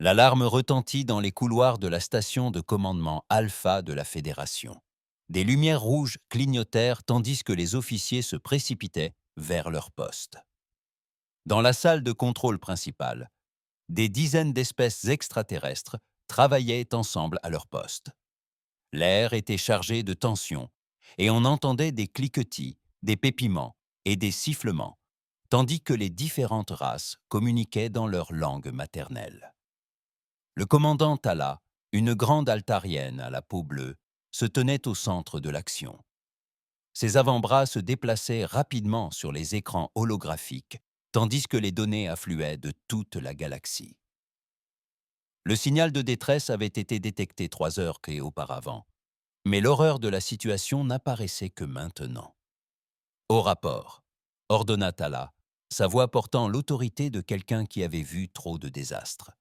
L'alarme retentit dans les couloirs de la station de commandement Alpha de la Fédération. Des lumières rouges clignotèrent tandis que les officiers se précipitaient vers leur poste. Dans la salle de contrôle principale, des dizaines d'espèces extraterrestres travaillaient ensemble à leur poste. L'air était chargé de tension, et on entendait des cliquetis, des pépiments et des sifflements, tandis que les différentes races communiquaient dans leur langue maternelle. Le commandant Tala, une grande altarienne à la peau bleue, se tenait au centre de l'action. Ses avant-bras se déplaçaient rapidement sur les écrans holographiques, tandis que les données affluaient de toute la galaxie. Le signal de détresse avait été détecté 3 heures auparavant, mais l'horreur de la situation n'apparaissait que maintenant. Au rapport, ordonna Tala, sa voix portant l'autorité de quelqu'un qui avait vu trop de désastres.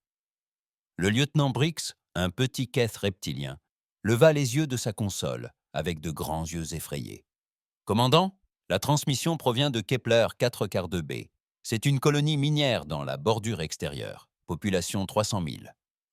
Le lieutenant Brix, un petit Keth reptilien, leva les yeux de sa console avec de grands yeux effrayés. « Commandant, la transmission provient de Kepler 442b. C'est une colonie minière dans la bordure extérieure, population 300 000.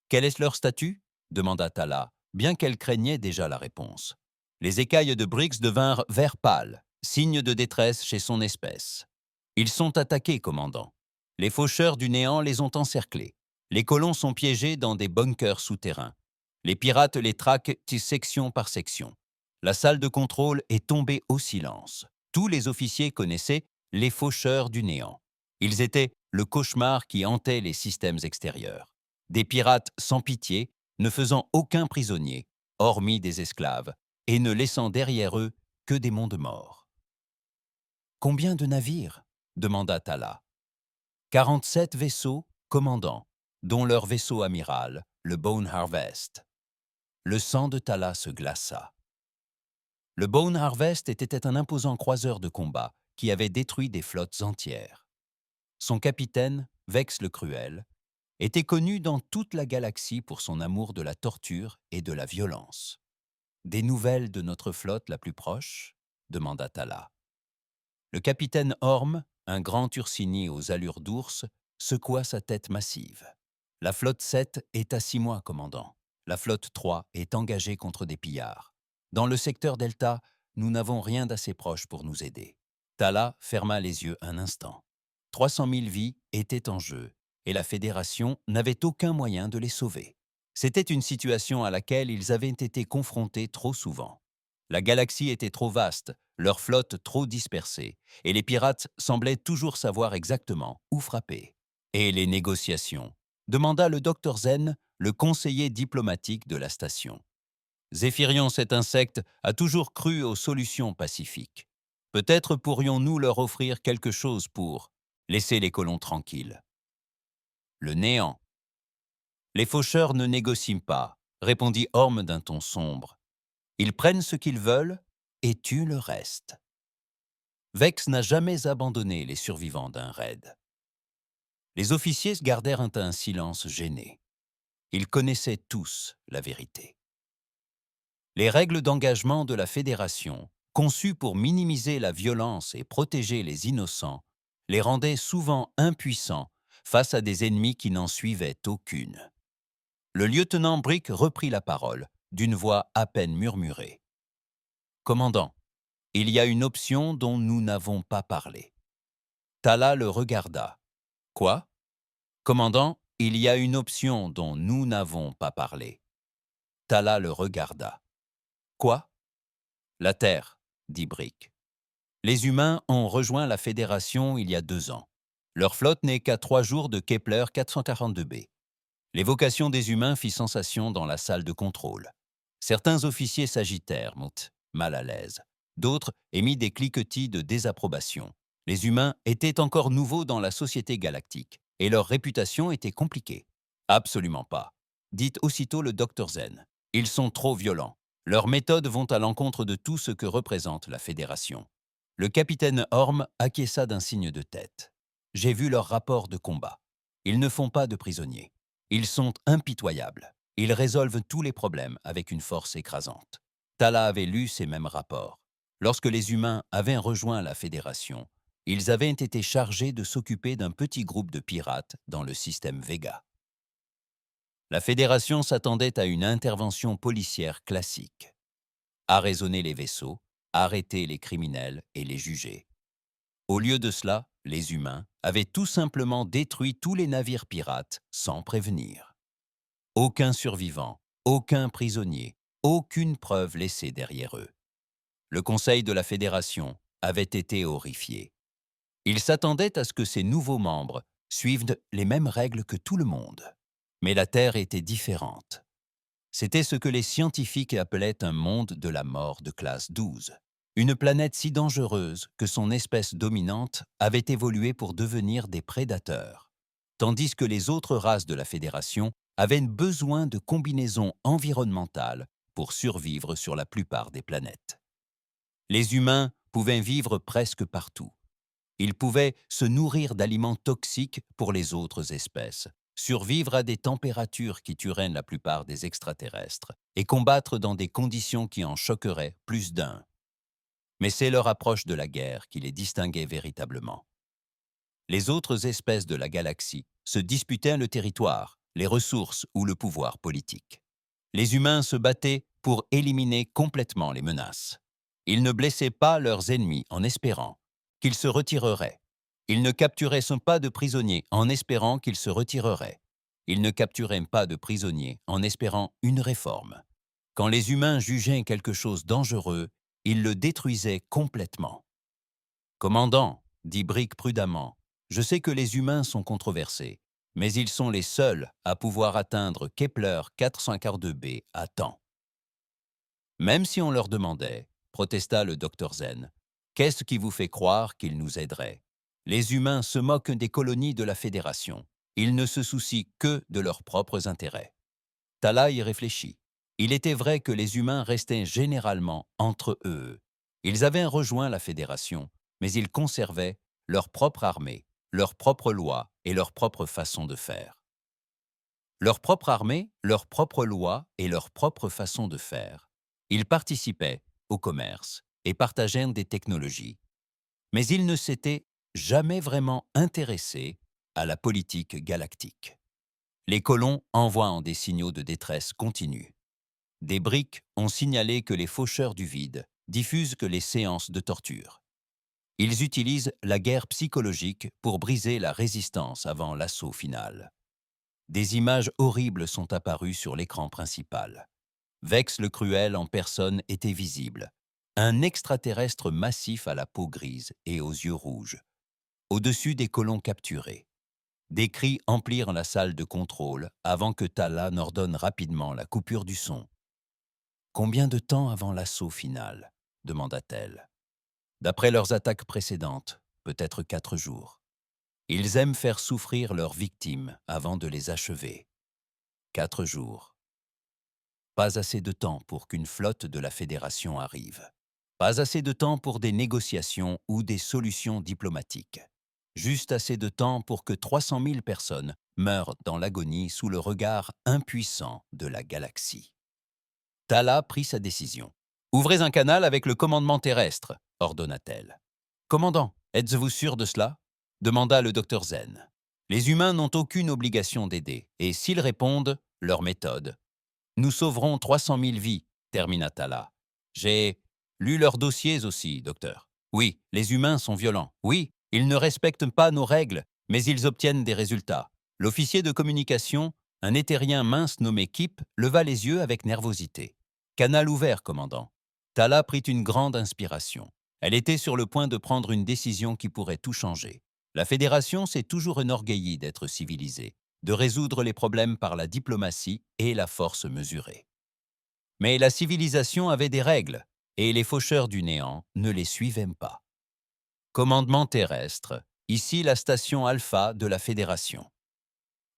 Quel est leur statut ?» demanda Tala, bien qu'elle craignait déjà la réponse. Les écailles de Brix devinrent vert pâle, signe de détresse chez son espèce. « Ils sont attaqués, commandant. Les faucheurs du néant les ont encerclés. Les colons sont piégés dans des bunkers souterrains. Les pirates les traquent section par section. La salle de contrôle est tombée au silence. Tous les officiers connaissaient les faucheurs du néant. Ils étaient le cauchemar qui hantait les systèmes extérieurs. Des pirates sans pitié, ne faisant aucun prisonnier, hormis des esclaves, et ne laissant derrière eux que des mondes morts. « Combien de navires ?» demanda Tala. « 47 vaisseaux, commandant, dont leur vaisseau amiral, le Bone Harvest. » Le sang de Tala se glaça. Le Bone Harvest était un imposant croiseur de combat qui avait détruit des flottes entières. Son capitaine, Vex le Cruel, était connu dans toute la galaxie pour son amour de la torture et de la violence. « Des nouvelles de notre flotte la plus proche ?» demanda Tala. Le capitaine Orm, un grand Ursini aux allures d'ours, secoua sa tête massive. « La flotte 7 est à 6 mois, commandant. La flotte 3 est engagée contre des pillards. Dans le secteur Delta, nous n'avons rien d'assez proche pour nous aider. » Tala ferma les yeux un instant. 300 000 vies étaient en jeu, et la Fédération n'avait aucun moyen de les sauver. C'était une situation à laquelle ils avaient été confrontés trop souvent. La galaxie était trop vaste, leur flotte trop dispersée, et les pirates semblaient toujours savoir exactement où frapper. « Et les négociations ?» demanda le docteur Zen, le conseiller diplomatique de la station. Zéphirion, cet insecte, a toujours cru aux solutions pacifiques. Peut-être pourrions-nous leur offrir quelque chose pour laisser les colons tranquilles. Le néant. Les faucheurs ne négocient pas, répondit Orm d'un ton sombre. Ils prennent ce qu'ils veulent et tuent le reste. Vex n'a jamais abandonné les survivants d'un raid. Les officiers gardèrent un silence gêné. Ils connaissaient tous la vérité. Les règles d'engagement de la Fédération, conçues pour minimiser la violence et protéger les innocents, les rendaient souvent impuissants face à des ennemis qui n'en suivaient aucune. Le lieutenant Brick reprit la parole, d'une voix à peine murmurée. « Commandant, il y a une option dont nous n'avons pas parlé. » Tala le regarda. « Quoi ? » « Commandant, il y a une option dont nous n'avons pas parlé. » Tala le regarda. « Quoi ? » « La Terre, » dit Brick. « Les humains ont rejoint la Fédération il y a 2 ans. Leur flotte n'est qu'à 3 jours de Kepler 442b. L'évocation des humains fit sensation dans la salle de contrôle. Certains officiers s'agitèrent, mal à l'aise. D'autres émirent des cliquetis de désapprobation. Les humains étaient encore nouveaux dans la société galactique, et leur réputation était compliquée. « Absolument pas, » dit aussitôt le docteur Zen. « Ils sont trop violents. Leurs méthodes vont à l'encontre de tout ce que représente la Fédération. » Le capitaine Orm acquiesça d'un signe de tête. « J'ai vu leurs rapports de combat. Ils ne font pas de prisonniers. Ils sont impitoyables. Ils résolvent tous les problèmes avec une force écrasante. » Tala avait lu ces mêmes rapports. Lorsque les humains avaient rejoint la Fédération, ils avaient été chargés de s'occuper d'un petit groupe de pirates dans le système Vega. La Fédération s'attendait à une intervention policière classique. Arraisonner les vaisseaux, arrêter les criminels et les juger. Au lieu de cela, les humains avaient tout simplement détruit tous les navires pirates sans prévenir. Aucun survivant, aucun prisonnier, aucune preuve laissée derrière eux. Le Conseil de la Fédération avait été horrifié. Il s'attendait à ce que ses nouveaux membres suivent les mêmes règles que tout le monde. Mais la Terre était différente. C'était ce que les scientifiques appelaient un monde de la mort de classe 12. Une planète si dangereuse que son espèce dominante avait évolué pour devenir des prédateurs, tandis que les autres races de la Fédération avaient besoin de combinaisons environnementales pour survivre sur la plupart des planètes. Les humains pouvaient vivre presque partout. Ils pouvaient se nourrir d'aliments toxiques pour les autres espèces, survivre à des températures qui tueraient la plupart des extraterrestres et combattre dans des conditions qui en choqueraient plus d'un. Mais c'est leur approche de la guerre qui les distinguait véritablement. Les autres espèces de la galaxie se disputaient le territoire, les ressources ou le pouvoir politique. Les humains se battaient pour éliminer complètement les menaces. Ils ne blessaient pas leurs ennemis en espérant qu'ils se retireraient. Ils ne capturaient pas de prisonniers en espérant qu'ils se retireraient. Ils ne capturaient pas de prisonniers en espérant une réforme. Quand les humains jugeaient quelque chose dangereux, ils le détruisaient complètement. Commandant, dit Brick prudemment, je sais que les humains sont controversés, mais ils sont les seuls à pouvoir atteindre Kepler 442b à temps. Même si on leur demandait, protesta le docteur Zen, qu'est-ce qui vous fait croire qu'ils nous aideraient? Les humains se moquent des colonies de la Fédération. Ils ne se soucient que de leurs propres intérêts. Tala y réfléchit. Il était vrai que les humains restaient généralement entre eux. Ils avaient rejoint la Fédération, mais ils conservaient leur propre armée, leurs propres lois et leur propre façon de faire. Leur propre armée, leurs propres lois et leur propre façon de faire. Ils participaient au commerce et partageaient des technologies. Mais ils ne s'étaient jamais vraiment intéressés à la politique galactique. Les colons envoient des signaux de détresse continus. Des briques ont signalé que les faucheurs du vide diffusent que les séances de torture. Ils utilisent la guerre psychologique pour briser la résistance avant l'assaut final. Des images horribles sont apparues sur l'écran principal. Vex le Cruel en personne était visible. Un extraterrestre massif à la peau grise et aux yeux rouges. Au-dessus des colons capturés. Des cris emplirent la salle de contrôle avant que Tala n'ordonne rapidement la coupure du son. « Combien de temps avant l'assaut final ?» demanda-t-elle. « D'après leurs attaques précédentes, peut-être 4 jours. Ils aiment faire souffrir leurs victimes avant de les achever. 4 jours. Pas assez de temps pour qu'une flotte de la Fédération arrive. Pas assez de temps pour des négociations ou des solutions diplomatiques. Juste assez de temps pour que 300 000 personnes meurent dans l'agonie sous le regard impuissant de la galaxie. » Tala prit sa décision. « Ouvrez un canal avec le commandement terrestre, » ordonna-t-elle. « Commandant, êtes-vous sûr de cela ?» demanda le docteur Zen. « Les humains n'ont aucune obligation d'aider, et s'ils répondent, leur méthode. Nous sauverons 300 000 vies, » termina Tala. « J'ai lu leurs dossiers aussi, docteur. Oui, les humains sont violents. Oui, ils ne respectent pas nos règles, mais ils obtiennent des résultats. » L'officier de communication, un éthérien mince nommé Kip, leva les yeux avec nervosité. « Canal ouvert, commandant. » Tala prit une grande inspiration. Elle était sur le point de prendre une décision qui pourrait tout changer. La Fédération s'est toujours enorgueillie d'être civilisée, de résoudre les problèmes par la diplomatie et la force mesurée. Mais la civilisation avait des règles, et les faucheurs du néant ne les suivaient pas. Commandement terrestre, ici la station Alpha de la Fédération.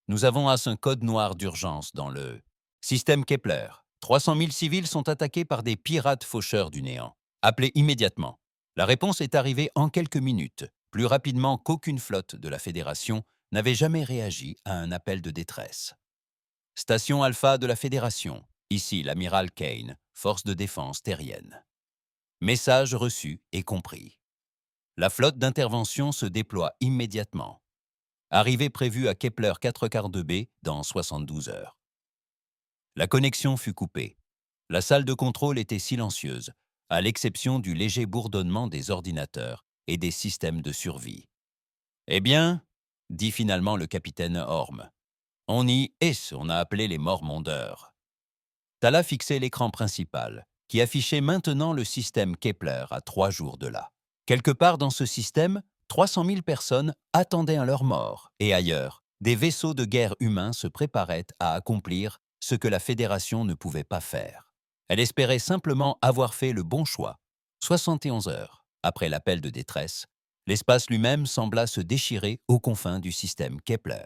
Nous avons un code noir d'urgence dans le système Kepler. 300 000 civils sont attaqués par des pirates faucheurs du néant. Appelez immédiatement. La réponse est arrivée en quelques minutes, plus rapidement qu'aucune flotte de la Fédération n'avait jamais réagi à un appel de détresse. Station Alpha de la Fédération. Ici l'amiral Kane, force de défense terrienne. Message reçu et compris. La flotte d'intervention se déploie immédiatement. Arrivée prévue à Kepler 442b dans 72 heures. La connexion fut coupée. La salle de contrôle était silencieuse, à l'exception du léger bourdonnement des ordinateurs et des systèmes de survie. « Eh bien, dit finalement le capitaine Orme, on y est, on a appelé les morts-mondeurs. » Tala fixait l'écran principal, qui affichait maintenant le système Kepler à 3 jours de là. Quelque part dans ce système, 300 000 personnes attendaient à leur mort, et ailleurs, des vaisseaux de guerre humains se préparaient à accomplir ce que la Fédération ne pouvait pas faire. Elle espérait simplement avoir fait le bon choix. 71 heures après l'appel de détresse, l'espace lui-même sembla se déchirer aux confins du système Kepler.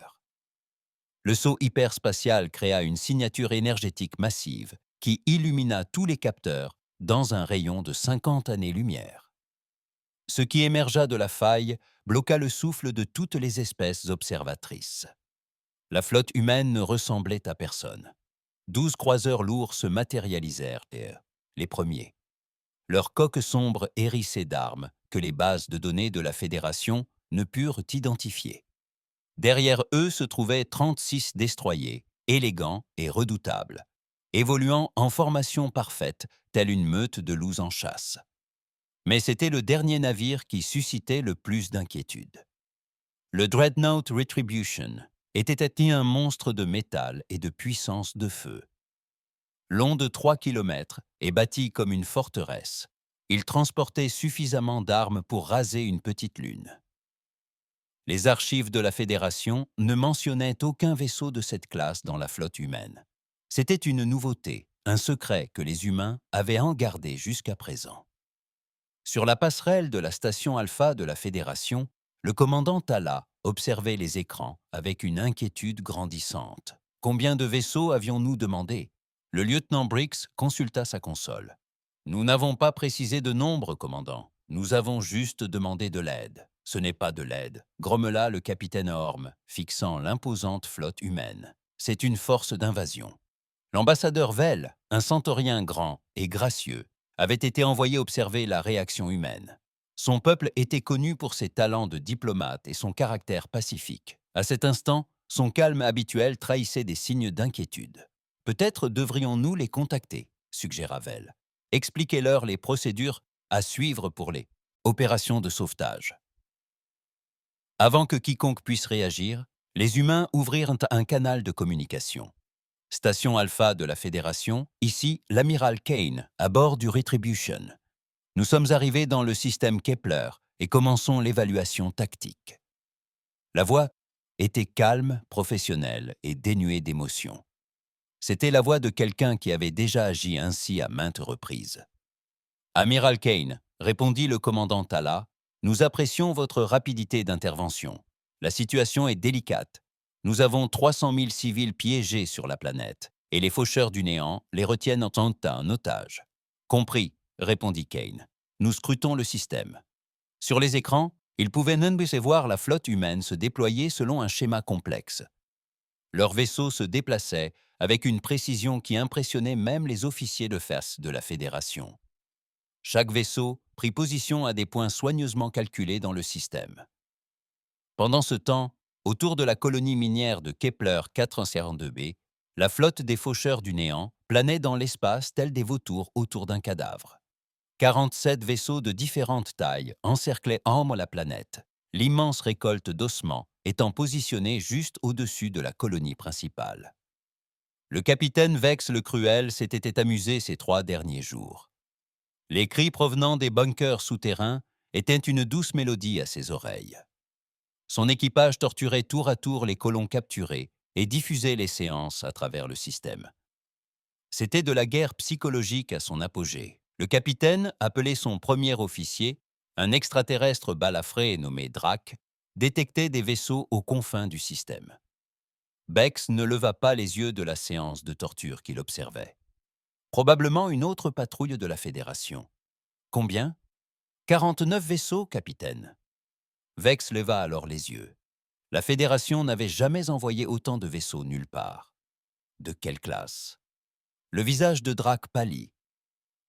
Le saut hyperspatial créa une signature énergétique massive qui illumina tous les capteurs dans un rayon de 50 années-lumière. Ce qui émergea de la faille bloqua le souffle de toutes les espèces observatrices. La flotte humaine ne ressemblait à personne. 12 croiseurs lourds se matérialisèrent, les premiers. Leurs coques sombres hérissaient d'armes que les bases de données de la Fédération ne purent identifier. Derrière eux se trouvaient 36 destroyers, élégants et redoutables, évoluant en formation parfaite, telle une meute de loups en chasse. Mais c'était le dernier navire qui suscitait le plus d'inquiétude. Le Dreadnought Retribution était un monstre de métal et de puissance de feu. Long de 3 kilomètres et bâti comme une forteresse, il transportait suffisamment d'armes pour raser une petite lune. Les archives de la Fédération ne mentionnaient aucun vaisseau de cette classe dans la flotte humaine. C'était une nouveauté, un secret que les humains avaient en gardé jusqu'à présent. Sur la passerelle de la station Alpha de la Fédération, le commandant Tala observait les écrans avec une inquiétude grandissante. Combien de vaisseaux avions-nous demandé? Le lieutenant Briggs consulta sa console. Nous n'avons pas précisé de nombre, commandant. Nous avons juste demandé de l'aide. Ce n'est pas de l'aide, grommela le capitaine Orme, fixant l'imposante flotte humaine. C'est une force d'invasion. L'ambassadeur Vell, un centaurien grand et gracieux, avait été envoyé observer la réaction humaine. Son peuple était connu pour ses talents de diplomate et son caractère pacifique. À cet instant, son calme habituel trahissait des signes d'inquiétude. Peut-être devrions-nous les contacter, suggéra Vell. Expliquez-leur les procédures à suivre pour les opérations de sauvetage. Avant que quiconque puisse réagir, les humains ouvrirent un canal de communication. Station Alpha de la Fédération, ici l'amiral Kane, à bord du Retribution. Nous sommes arrivés dans le système Kepler et commençons l'évaluation tactique. La voix était calme, professionnelle et dénuée d'émotion. C'était la voix de quelqu'un qui avait déjà agi ainsi à maintes reprises. « Amiral Kane, répondit le commandant Tala, nous apprécions votre rapidité d'intervention. La situation est délicate. Nous avons 300 000 civils piégés sur la planète, et les faucheurs du néant les retiennent en otage. Compris, répondit Kane. Nous scrutons le système. Sur les écrans, ils pouvaient voir la flotte humaine se déployer selon un schéma complexe. Leurs vaisseaux se déplaçaient avec une précision qui impressionnait même les officiers de face de la Fédération. Chaque vaisseau prit position à des points soigneusement calculés dans le système. Pendant ce temps, autour de la colonie minière de Kepler 442b, la flotte des faucheurs du néant planait dans l'espace tels des vautours autour d'un cadavre. 47 vaisseaux de différentes tailles encerclaient la planète, l'immense récolte d'ossements étant positionnée juste au-dessus de la colonie principale. Le capitaine Vex le Cruel s'était amusé ces 3 derniers jours. Les cris provenant des bunkers souterrains étaient une douce mélodie à ses oreilles. Son équipage torturait tour à tour les colons capturés et diffusait les séances à travers le système. C'était de la guerre psychologique à son apogée. Le capitaine, appelé son premier officier, un extraterrestre balafré nommé Drac, détectait des vaisseaux aux confins du système. Bex ne leva pas les yeux de la séance de torture qu'il observait. Probablement une autre patrouille de la Fédération. Combien? 49 vaisseaux, capitaine. Vex leva alors les yeux. La Fédération n'avait jamais envoyé autant de vaisseaux nulle part. De quelle classe? Le visage de Drac pâlit.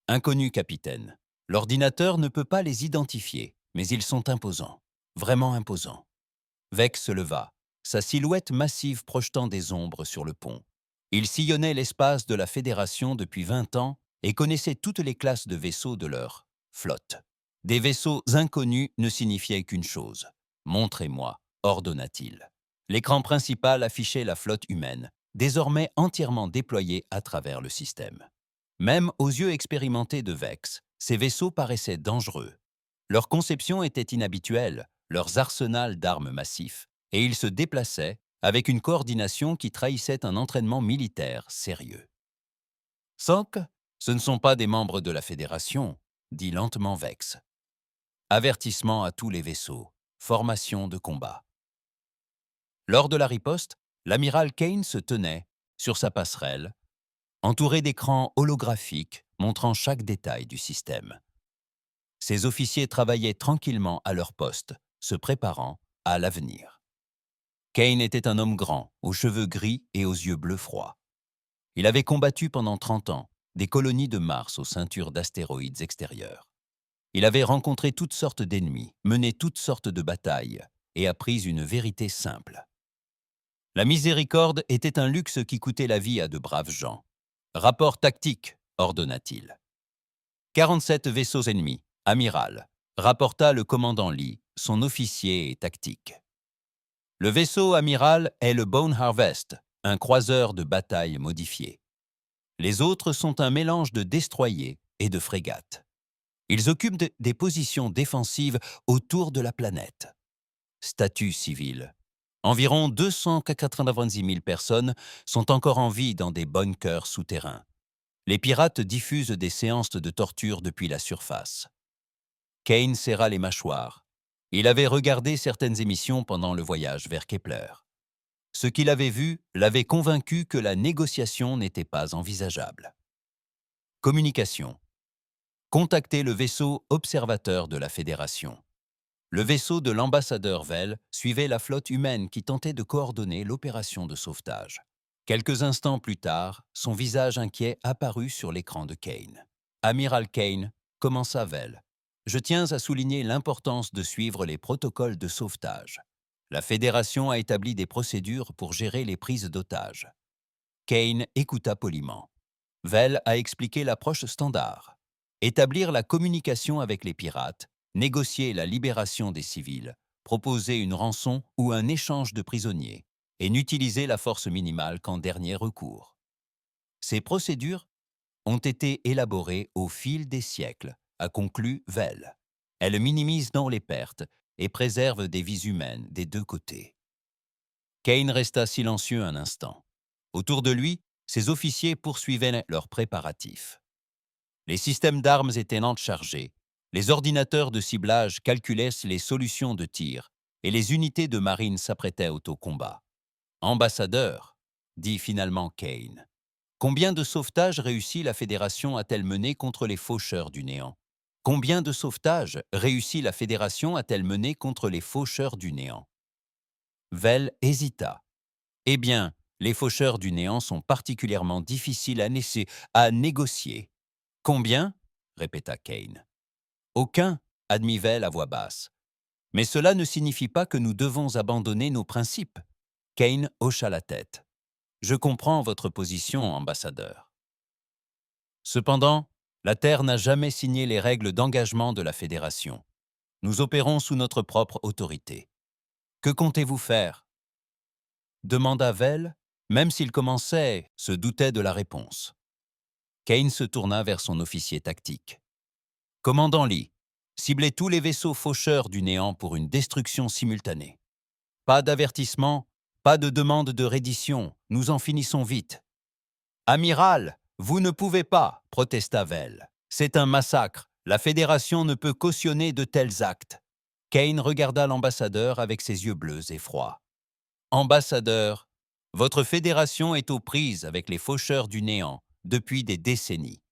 Inconnu, capitaine. L'ordinateur ne peut pas les identifier, mais ils sont imposants. Vraiment imposants. Vex se leva, sa silhouette massive projetant des ombres sur le pont. Ils sillonnaient l'espace de la Fédération depuis 20 ans et connaissaient toutes les classes de vaisseaux de leur flotte. Des vaisseaux inconnus ne signifiaient qu'une chose. « Montrez-moi », ordonna-t-il. L'écran principal affichait la flotte humaine, désormais entièrement déployée à travers le système. Même aux yeux expérimentés de Vex, ces vaisseaux paraissaient dangereux. Leur conception était inhabituelle, leurs arsenals d'armes massifs, et ils se déplaçaient avec une coordination qui trahissait un entraînement militaire sérieux. « Cinq, ce ne sont pas des membres de la Fédération », dit lentement Vex. Avertissement à tous les vaisseaux. Formation de combat. Lors de la riposte, l'amiral Kane se tenait, sur sa passerelle, entouré d'écrans holographiques montrant chaque détail du système. Ses officiers travaillaient tranquillement à leur poste, se préparant à l'avenir. Kane était un homme grand, aux cheveux gris et aux yeux bleus froids. Il avait combattu pendant 30 ans des colonies de Mars aux ceintures d'astéroïdes extérieurs. Il avait rencontré toutes sortes d'ennemis, mené toutes sortes de batailles et appris une vérité simple. La miséricorde était un luxe qui coûtait la vie à de braves gens. « Rapport tactique », ordonna-t-il. 47 vaisseaux ennemis, amiral, rapporta le commandant Lee, son officier et tactique. Le vaisseau amiral est le Bone Harvest, un croiseur de bataille modifié. Les autres sont un mélange de destroyers et de frégates. Ils occupent des positions défensives autour de la planète. Statut civil. Environ 290 000 personnes sont encore en vie dans des bunkers souterrains. Les pirates diffusent des séances de torture depuis la surface. Kane serra les mâchoires. Il avait regardé certaines émissions pendant le voyage vers Kepler. Ce qu'il avait vu l'avait convaincu que la négociation n'était pas envisageable. Communication. Contactez le vaisseau observateur de la Fédération. Le vaisseau de l'ambassadeur Vell suivait la flotte humaine qui tentait de coordonner l'opération de sauvetage. Quelques instants plus tard, son visage inquiet apparut sur l'écran de Kane. « Amiral Kane », commença Vell, « je tiens à souligner l'importance de suivre les protocoles de sauvetage. La Fédération a établi des procédures pour gérer les prises d'otages. » Kane écouta poliment. Vell a expliqué l'approche standard. Établir la communication avec les pirates, négocier la libération des civils, proposer une rançon ou un échange de prisonniers, et n'utiliser la force minimale qu'en dernier recours. Ces procédures ont été élaborées au fil des siècles, a conclu Vell. Elles minimisent donc les pertes et préservent des vies humaines des deux côtés. Kane resta silencieux un instant. Autour de lui, ses officiers poursuivaient leurs préparatifs. Les systèmes d'armes étaient chargés, les ordinateurs de ciblage calculaient les solutions de tir et les unités de marine s'apprêtaient au combat. « Ambassadeur », dit finalement Kane, « combien de sauvetages réussit la Fédération a-t-elle mené contre les faucheurs du néant ? Combien de sauvetages réussit la Fédération a-t-elle mené contre les faucheurs du néant ?» Vell hésita. « Eh bien, les faucheurs du néant sont particulièrement difficiles à négocier. »« Combien ?» répéta Kane. « Aucun, » admit Vell à voix basse. « Mais cela ne signifie pas que nous devons abandonner nos principes. » Kane hocha la tête. « Je comprends votre position, ambassadeur. Cependant, la Terre n'a jamais signé les règles d'engagement de la Fédération. Nous opérons sous notre propre autorité. Que comptez-vous faire ?» demanda Vell, même s'il se doutait de la réponse. Kane se tourna vers son officier tactique. « Commandant Lee, ciblez tous les vaisseaux faucheurs du néant pour une destruction simultanée. Pas d'avertissement, pas de demande de reddition, nous en finissons vite. »« Amiral, vous ne pouvez pas, » protesta Vell. « C'est un massacre, la Fédération ne peut cautionner de tels actes. » Kane regarda l'ambassadeur avec ses yeux bleus et froids. « Ambassadeur, votre fédération est aux prises avec les faucheurs du néant depuis des décennies.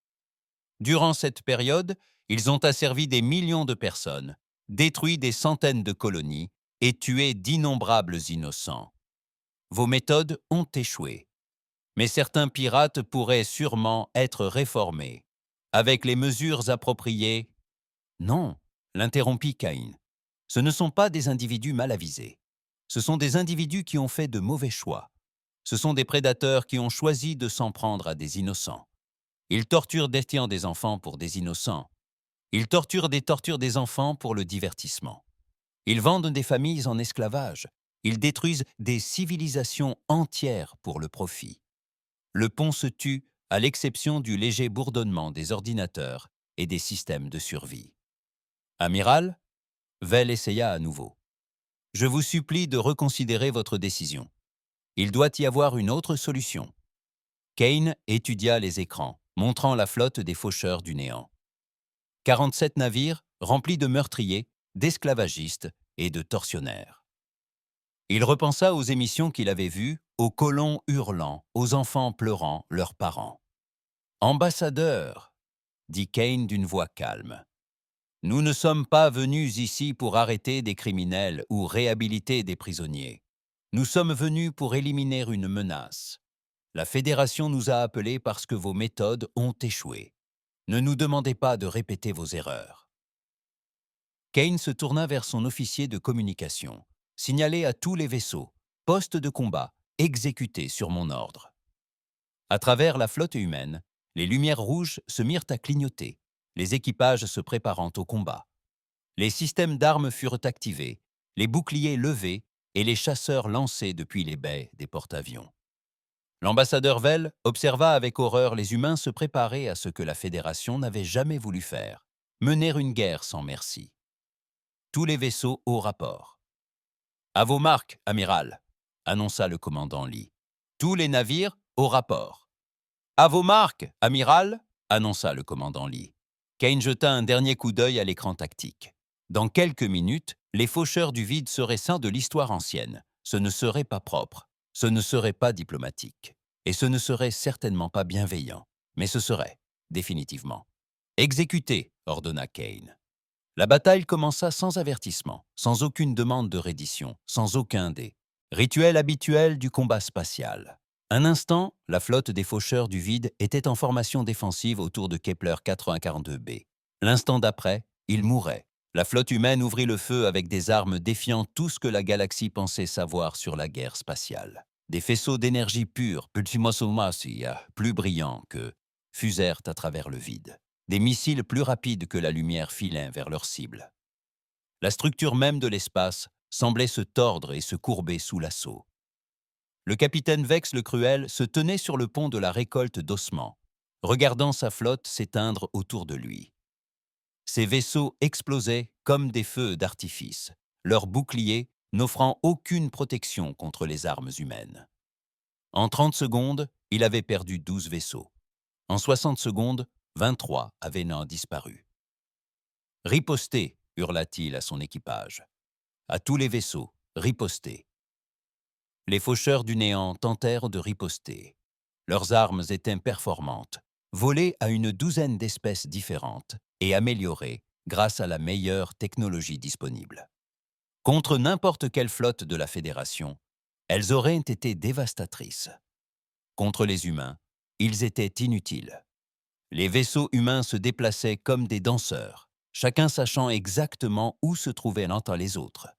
Durant cette période, ils ont asservi des millions de personnes, détruit des centaines de colonies et tué d'innombrables innocents. Vos méthodes ont échoué. Mais certains pirates pourraient sûrement être réformés. Avec les mesures appropriées... » « Non, » l'interrompit Kane. « Ce ne sont pas des individus mal avisés. Ce sont des individus qui ont fait de mauvais choix. Ce sont des prédateurs qui ont choisi de s'en prendre à des innocents. Ils torturent des enfants pour des innocents. Ils torturent des enfants pour le divertissement. Ils vendent des familles en esclavage. Ils détruisent des civilisations entières pour le profit. Le pont se tue, à l'exception du léger bourdonnement des ordinateurs et des systèmes de survie. Amiral, Vell essaya à nouveau. Je vous supplie de reconsidérer votre décision. Il doit y avoir une autre solution. Kane étudia les écrans, montrant la flotte des faucheurs du néant. 47 navires remplis de meurtriers, d'esclavagistes et de tortionnaires. Il repensa aux émissions qu'il avait vues, aux colons hurlant, aux enfants pleurant leurs parents. « Ambassadeur !» dit Kane d'une voix calme. « Nous ne sommes pas venus ici pour arrêter des criminels ou réhabiliter des prisonniers. Nous sommes venus pour éliminer une menace. La Fédération nous a appelés parce que vos méthodes ont échoué. Ne nous demandez pas de répéter vos erreurs. » Kane se tourna vers son officier de communication. « Signalez à tous les vaisseaux, postes de combat, exécutés sur mon ordre. » À travers la flotte humaine, les lumières rouges se mirent à clignoter, les équipages se préparant au combat. Les systèmes d'armes furent activés, les boucliers levés et les chasseurs lancés depuis les baies des porte-avions. L'ambassadeur Vell observa avec horreur les humains se préparer à ce que la Fédération n'avait jamais voulu faire, mener une guerre sans merci. Tous les vaisseaux au rapport. « À vos marques, amiral !» annonça le commandant Lee. « Tous les navires au rapport. »« À vos marques, amiral !» annonça le commandant Lee. Kane jeta un dernier coup d'œil à l'écran tactique. Dans quelques minutes, les faucheurs du vide seraient saints de l'histoire ancienne. Ce ne serait pas propre, ce ne serait pas diplomatique, et ce ne serait certainement pas bienveillant, mais ce serait, définitivement. « Exécutez !» ordonna Kane. La bataille commença sans avertissement, sans aucune demande de reddition, sans aucun dé. Rituel habituel du combat spatial. Un instant, la flotte des faucheurs du vide était en formation défensive autour de Kepler 8042b. L'instant d'après, ils mouraient. La flotte humaine ouvrit le feu avec des armes défiant tout ce que la galaxie pensait savoir sur la guerre spatiale. Des faisceaux d'énergie pure, plus brillants que, fusèrent à travers le vide. Des missiles plus rapides que la lumière filaient vers leur cible. La structure même de l'espace semblait se tordre et se courber sous l'assaut. Le capitaine Vex le Cruel se tenait sur le pont de la récolte d'ossements, regardant sa flotte s'éteindre autour de lui. Ses vaisseaux explosaient comme des feux d'artifice, leurs boucliers n'offrant aucune protection contre les armes humaines. En 30 secondes, il avait perdu 12 vaisseaux. En 60 secondes, 23 avaient disparu. « Ripostez !» hurla-t-il à son équipage. « À tous les vaisseaux, ripostez !» Les faucheurs du néant tentèrent de riposter. Leurs armes étaient performantes, volées à une douzaine d'espèces différentes et améliorées grâce à la meilleure technologie disponible. Contre n'importe quelle flotte de la Fédération, elles auraient été dévastatrices. Contre les humains, ils étaient inutiles. Les vaisseaux humains se déplaçaient comme des danseurs, chacun sachant exactement où se trouvaient l'un les autres.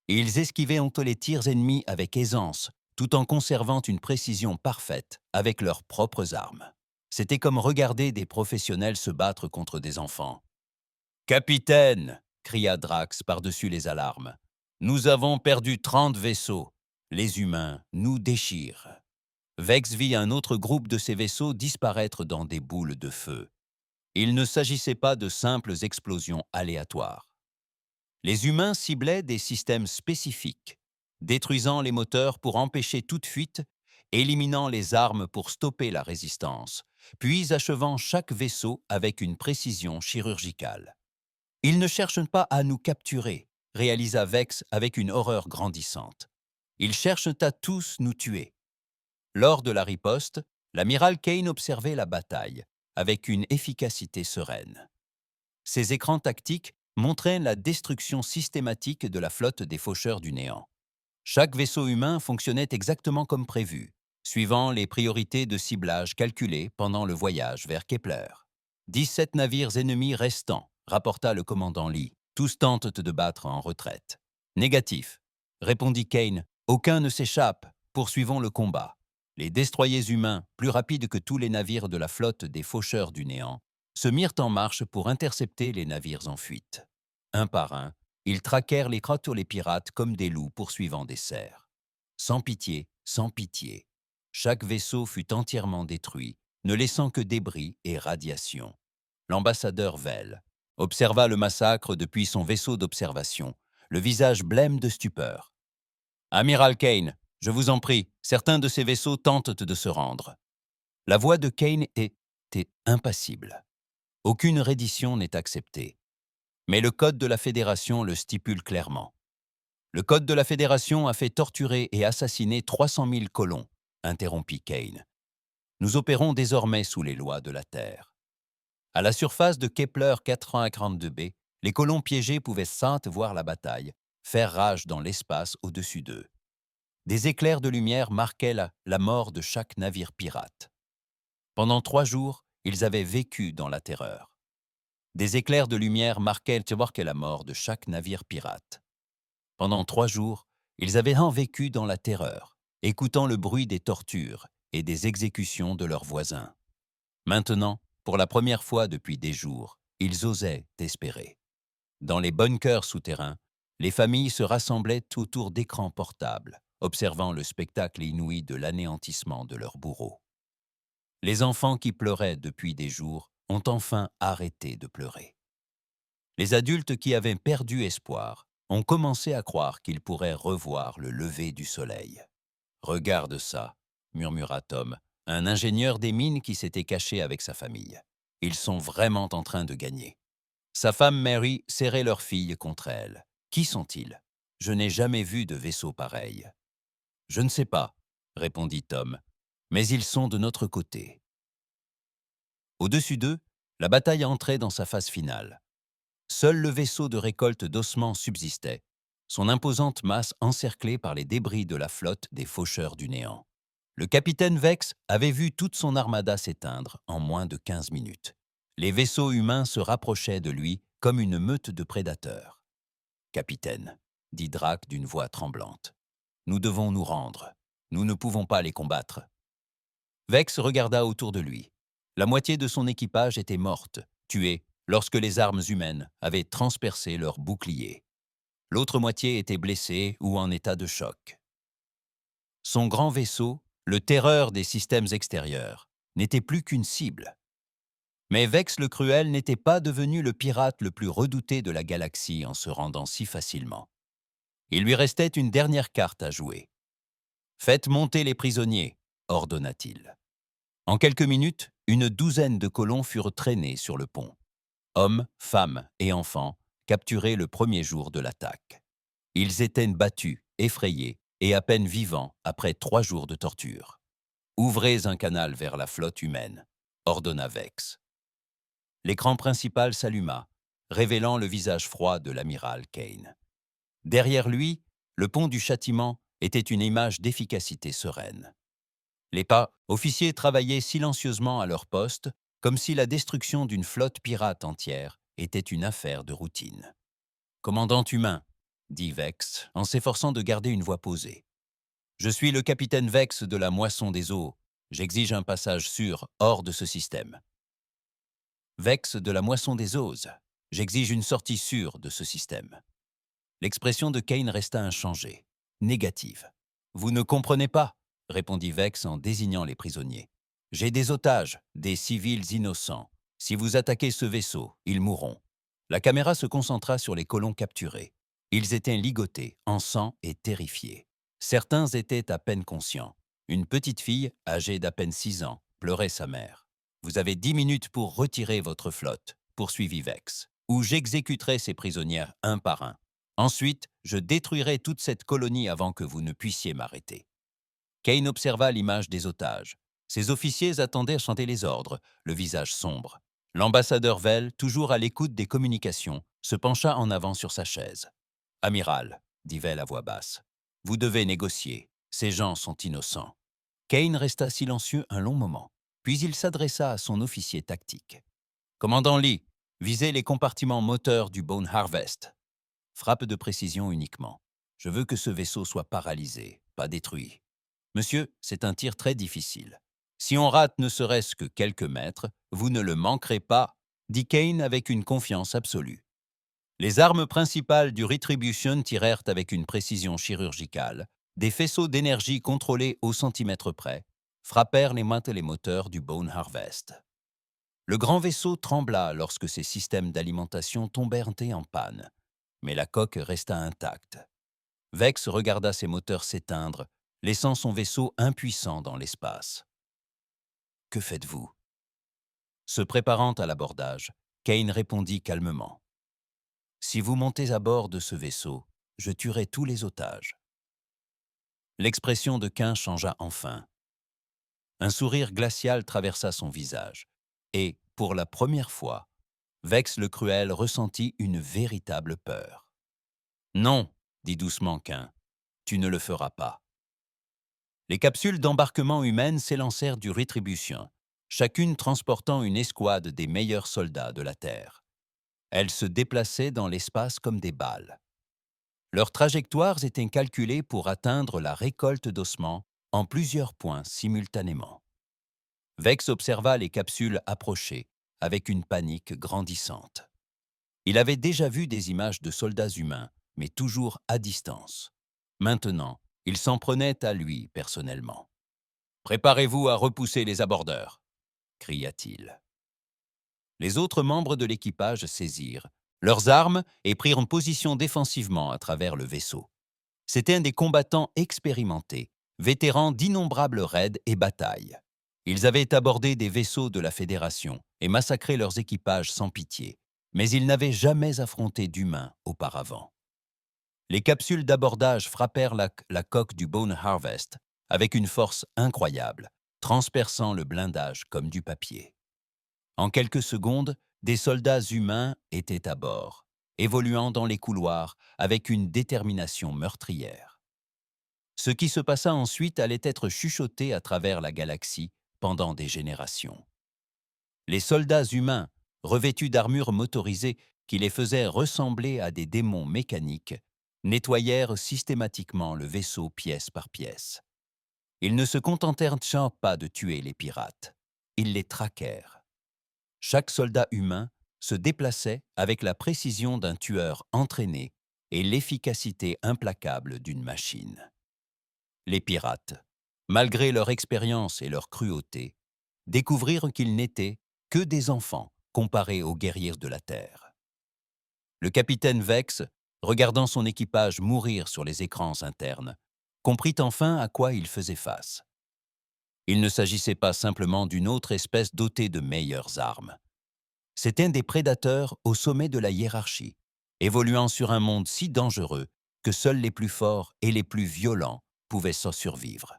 Ils esquivaient entre les tirs ennemis avec aisance, tout en conservant une précision parfaite avec leurs propres armes. C'était comme regarder des professionnels se battre contre des enfants. « Capitaine !» cria Drax par-dessus les alarmes. « Nous avons perdu 30 vaisseaux. Les humains nous déchirent. » Vex vit un autre groupe de ces vaisseaux disparaître dans des boules de feu. Il ne s'agissait pas de simples explosions aléatoires. Les humains ciblaient des systèmes spécifiques, détruisant les moteurs pour empêcher toute fuite, éliminant les armes pour stopper la résistance, puis achevant chaque vaisseau avec une précision chirurgicale. « Ils ne cherchent pas à nous capturer », réalisa Vex avec une horreur grandissante. « Ils cherchent à tous nous tuer. » Lors de la riposte, l'amiral Kane observait la bataille avec une efficacité sereine. Ses écrans tactiques montraient la destruction systématique de la flotte des faucheurs du néant. Chaque vaisseau humain fonctionnait exactement comme prévu, suivant les priorités de ciblage calculées pendant le voyage vers Kepler. 17 navires ennemis restants, rapporta le commandant Lee. Tous tentent de battre en retraite. Négatif, répondit Kane. Aucun ne s'échappe. Poursuivons le combat. Les destroyers humains, plus rapides que tous les navires de la flotte des faucheurs du néant, se mirent en marche pour intercepter les navires en fuite. Un par un, ils traquèrent les pirates comme des loups poursuivant des cerfs. Sans pitié, sans pitié. Chaque vaisseau fut entièrement détruit, ne laissant que débris et radiations. L'ambassadeur Vell observa le massacre depuis son vaisseau d'observation, le visage blême de stupeur. « Amiral Kane, je vous en prie, certains de ces vaisseaux tentent de se rendre. » La voix de Kane était impassible. Aucune reddition n'est acceptée. Mais le code de la Fédération le stipule clairement. Le code de la Fédération a fait torturer et assassiner 300 000 colons, interrompit Kane. Nous opérons désormais sous les lois de la Terre. À la surface de Kepler 442b, les colons piégés pouvaient sans voir la bataille, faire rage dans l'espace au-dessus d'eux. Des éclairs de lumière marquaient la mort de chaque navire pirate. Pendant 3 jours, ils avaient vécu dans la terreur. Des éclairs de lumière marquaient la mort de chaque navire pirate. Pendant 3 jours, ils avaient vécu dans la terreur, écoutant le bruit des tortures et des exécutions de leurs voisins. Maintenant, pour la première fois depuis des jours, ils osaient espérer. Dans les bunkers souterrains, les familles se rassemblaient autour d'écrans portables, observant le spectacle inouï de l'anéantissement de leurs bourreaux. Les enfants qui pleuraient depuis des jours ont enfin arrêté de pleurer. Les adultes qui avaient perdu espoir ont commencé à croire qu'ils pourraient revoir le lever du soleil. « Regarde ça », murmura Tom, un ingénieur des mines qui s'était caché avec sa famille. « Ils sont vraiment en train de gagner. » Sa femme Mary serrait leur fille contre elle. « Qui sont-ils? Je n'ai jamais vu de vaisseau pareil. »« Je ne sais pas, » répondit Tom, « mais ils sont de notre côté. » Au-dessus d'eux, la bataille entrait dans sa phase finale. Seul le vaisseau de récolte d'ossements subsistait, son imposante masse encerclée par les débris de la flotte des faucheurs du néant. Le capitaine Vex avait vu toute son armada s'éteindre en moins de 15 minutes. Les vaisseaux humains se rapprochaient de lui comme une meute de prédateurs. « Capitaine, » dit Drac d'une voix tremblante, « nous devons nous rendre. Nous ne pouvons pas les combattre. » Vex regarda autour de lui. La moitié de son équipage était morte, tuée, lorsque les armes humaines avaient transpercé leurs boucliers. L'autre moitié était blessée ou en état de choc. Son grand vaisseau, le terreur des systèmes extérieurs, n'était plus qu'une cible. Mais Vex le Cruel n'était pas devenu le pirate le plus redouté de la galaxie en se rendant si facilement. Il lui restait une dernière carte à jouer. « Faites monter les prisonniers », ordonna-t-il. En quelques minutes, une douzaine de colons furent traînés sur le pont. Hommes, femmes et enfants, capturés le premier jour de l'attaque. Ils étaient battus, effrayés et à peine vivants après 3 jours de torture. « Ouvrez un canal vers la flotte humaine », ordonna Vex. L'écran principal s'alluma, révélant le visage froid de l'amiral Kane. Derrière lui, le pont du châtiment était une image d'efficacité sereine. Les officiers travaillaient silencieusement à leur poste, comme si la destruction d'une flotte pirate entière était une affaire de routine. « Commandant humain, » dit Vex, en s'efforçant de garder une voix posée. « Je suis le capitaine Vex de la Moisson des Eaux. J'exige un passage sûr hors de ce système. » Vex de la Moisson des Eaux. J'exige une sortie sûre de ce système. L'expression de Kane resta inchangée, négative. « Vous ne comprenez pas ?» répondit Vex en désignant les prisonniers. « J'ai des otages, des civils innocents. Si vous attaquez ce vaisseau, ils mourront. » La caméra se concentra sur les colons capturés. Ils étaient ligotés, en sang et terrifiés. Certains étaient à peine conscients. Une petite fille, âgée d'à peine 6 ans, pleurait sa mère. « Vous avez 10 minutes pour retirer votre flotte, » poursuivit Vex, « ou j'exécuterai ces prisonnières un par un. Ensuite, je détruirai toute cette colonie avant que vous ne puissiez m'arrêter. » Kane observa l'image des otages. Ses officiers attendaient à chanter les ordres, le visage sombre. L'ambassadeur Vell, toujours à l'écoute des communications, se pencha en avant sur sa chaise. « Amiral, » dit Vell à voix basse, « vous devez négocier. Ces gens sont innocents. » Kane resta silencieux un long moment, puis il s'adressa à son officier tactique. « Commandant Lee, visez les compartiments moteurs du Bone Harvest. Frappe de précision uniquement. Je veux que ce vaisseau soit paralysé, pas détruit. » Monsieur, c'est un tir très difficile. Si on rate ne serait-ce que quelques mètres, vous ne le manquerez pas, dit Kane avec une confiance absolue. Les armes principales du Retribution tirèrent avec une précision chirurgicale. Des faisceaux d'énergie contrôlés au centimètre près frappèrent les mains et les moteurs du Bone Harvest. Le grand vaisseau trembla lorsque ses systèmes d'alimentation tombèrent en panne, mais la coque resta intacte. Vex regarda ses moteurs s'éteindre, laissant son vaisseau impuissant dans l'espace. « Que faites-vous » Se préparant à l'abordage, Kane répondit calmement. « Si vous montez à bord de ce vaisseau, je tuerai tous les otages. » L'expression de Kane changea enfin. Un sourire glacial traversa son visage, et, pour la première fois, Vex le Cruel ressentit une véritable peur. « Non, dit doucement Kane, tu ne le feras pas. » Les capsules d'embarquement humaines s'élancèrent du Retribution, chacune transportant une escouade des meilleurs soldats de la Terre. Elles se déplaçaient dans l'espace comme des balles. Leurs trajectoires étaient calculées pour atteindre la récolte d'ossements en plusieurs points simultanément. Vex observa les capsules approcher avec une panique grandissante. Il avait déjà vu des images de soldats humains, mais toujours à distance. Maintenant, il s'en prenait à lui personnellement. « Préparez-vous à repousser les abordeurs !» cria-t-il. Les autres membres de l'équipage saisirent leurs armes et prirent position défensivement à travers le vaisseau. C'étaient des combattants expérimentés, vétérans d'innombrables raids et batailles. Ils avaient abordé des vaisseaux de la Fédération et massacré leurs équipages sans pitié, mais ils n'avaient jamais affronté d'humains auparavant. Les capsules d'abordage frappèrent la coque du Bone Harvest avec une force incroyable, transperçant le blindage comme du papier. En quelques secondes, des soldats humains étaient à bord, évoluant dans les couloirs avec une détermination meurtrière. Ce qui se passa ensuite allait être chuchoté à travers la galaxie pendant des générations. Les soldats humains, revêtus d'armures motorisées qui les faisaient ressembler à des démons mécaniques, nettoyèrent systématiquement le vaisseau pièce par pièce. Ils ne se contentèrent pas de tuer les pirates, ils les traquèrent. Chaque soldat humain se déplaçait avec la précision d'un tueur entraîné et l'efficacité implacable d'une machine. Les pirates, malgré leur expérience et leur cruauté, découvrirent qu'ils n'étaient que des enfants comparés aux guerriers de la Terre. Le capitaine Vex, regardant son équipage mourir sur les écrans internes, comprit enfin à quoi il faisait face. Il ne s'agissait pas simplement d'une autre espèce dotée de meilleures armes. C'étaient des prédateurs au sommet de la hiérarchie, évoluant sur un monde si dangereux que seuls les plus forts et les plus violents pouvaient s'en survivre.